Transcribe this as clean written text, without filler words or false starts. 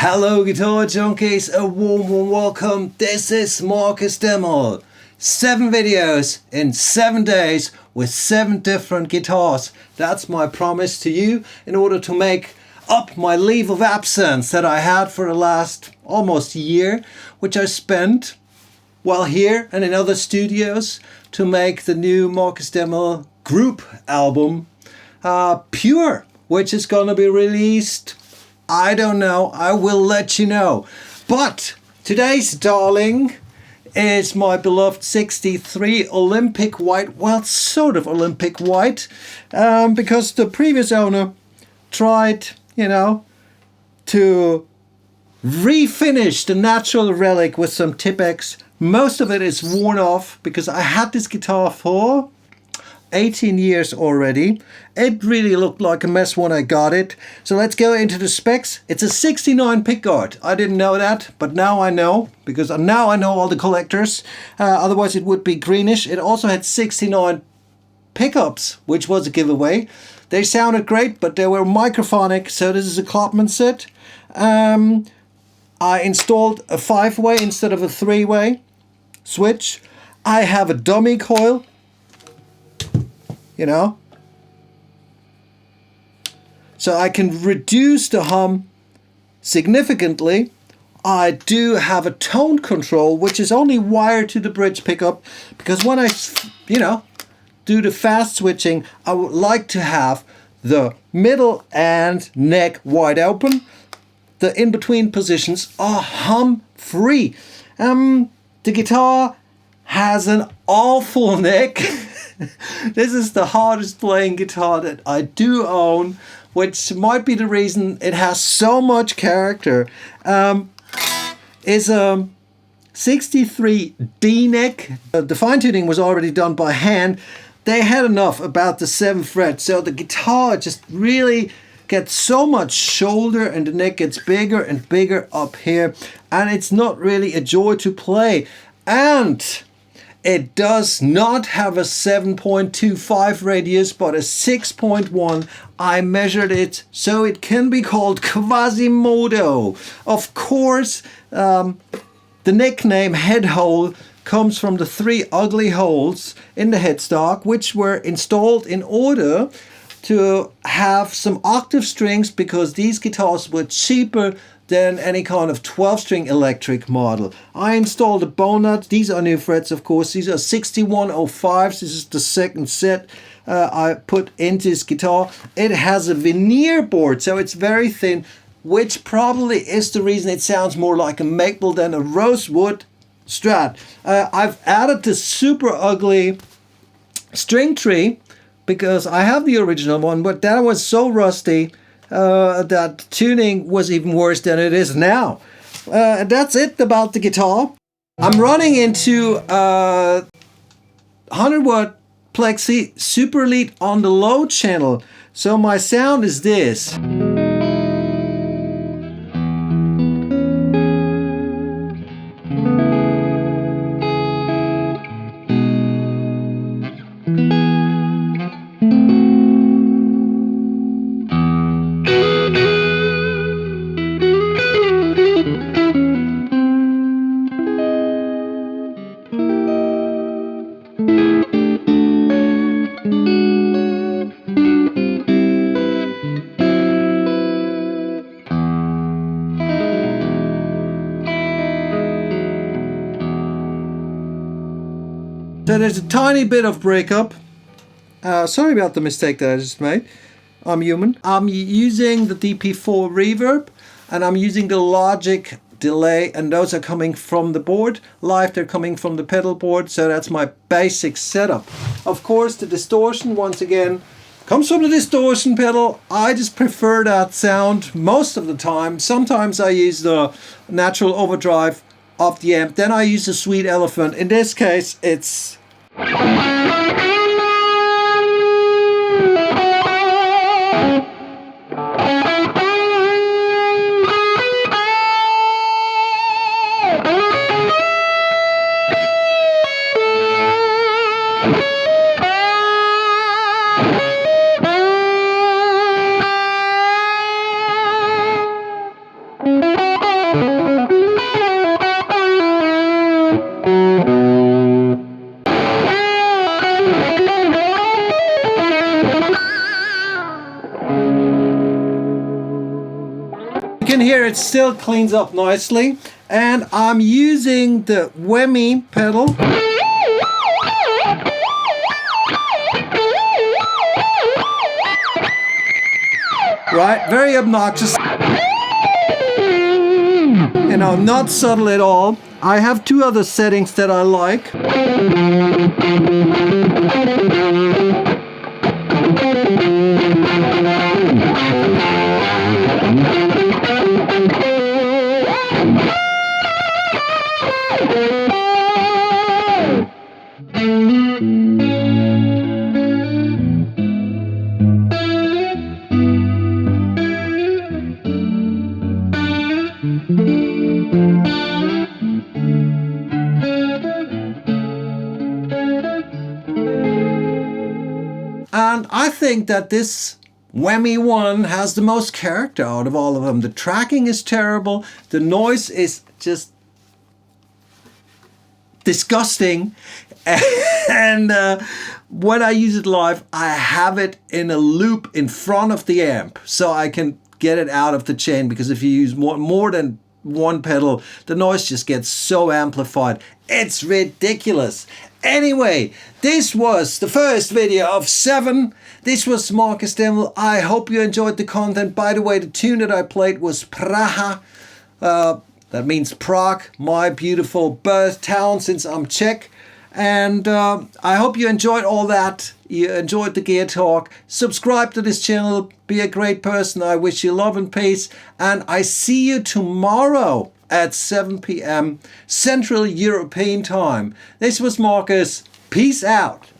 Hello guitar junkies, a warm welcome. This is Marcus Deml. 7 videos in 7 days with 7 different guitars. That's my promise to you in order to make up my leave of absence that I had for the last almost year, which I spent while here and in other studios to make the new Marcus Deml group album, Pure, which is going to be released. I don't know. I will let you know. But today's darling is my beloved 63 Olympic White. Well, sort of Olympic White, because the previous owner tried, to refinish the natural relic with some Tipex. Most of it is worn off because I had this guitar for 18 years already. It really looked like a mess when I got it. So let's go into the specs. It's a 69 pickguard. I didn't know that, but now I know, because now I know all the collectors. Otherwise it would be greenish. It also had 69 pickups, which was a giveaway. They sounded great, but they were microphonic, so this is a Klopman set. I installed a 5-way instead of a 3-way switch. I have a dummy coil, so I can reduce the hum significantly. I do have a tone control, which is only wired to the bridge pickup, because when I, do the fast switching, I would like to have the middle and neck wide open. The in-between positions are hum-free. The guitar has an awful neck. This is the hardest playing guitar that I do own, which might be the reason it has so much character. Is a 63 D neck. The fine tuning was already done by hand. They had enough about the 7th fret, so the guitar just really gets so much shoulder and the neck gets bigger and bigger up here, and it's not really a joy to play. And it does not have a 7.25 radius, but a 6.1. I measured it, so it can be called Quasimodo. Of course, the nickname head hole comes from the 3 ugly holes in the headstock, which were installed in order to have some octave strings, because these guitars were cheaper than any kind of 12-string electric model. I installed a bow nut. These are new frets, of course. These are 6105s. This is the second set I put into this guitar. It has a veneer board, so it's very thin, which probably is the reason it sounds more like a maple than a rosewood Strat. I've added the super ugly string tree because I have the original one, but that was so rusty that tuning was even worse than it is now. That's it about the guitar. I'm running into 100 watt plexi super elite on the low channel, so my sound is this. So there's a tiny bit of breakup. Sorry about the mistake that I just made. I'm human. I'm using the DP4 reverb, and I'm using the Logic delay, and those are coming from the board. Live, they're coming from the pedal board, so that's my basic setup. Of course, the distortion, once again, comes from the distortion pedal. I just prefer that sound most of the time. Sometimes I use the natural overdrive of the amp. Then I use the Sweet Elephant. In this case, it's can hear it still cleans up nicely. And I'm using the Whammy pedal. Right, very obnoxious. You know, not subtle at all. I have two other settings that I like. And I think that this Whammy one has the most character out of all of them. The tracking is terrible. The noise is just disgusting. And when I use it live, I have it in a loop in front of the amp so I can get it out of the chain, because if you use more than one pedal, the noise just gets so amplified. It's ridiculous. Anyway, this was the first video of 7. This was Marcus Deml. I hope you enjoyed the content. By the way, the tune that I played was Praha. That means Prague, my beautiful birth town, since I'm Czech. And I hope you enjoyed all that. You enjoyed the gear talk. Subscribe to this channel. Be a great person. I wish you love and peace. And I see you tomorrow at 7 p.m. Central European Time. This was Marcus. Peace out.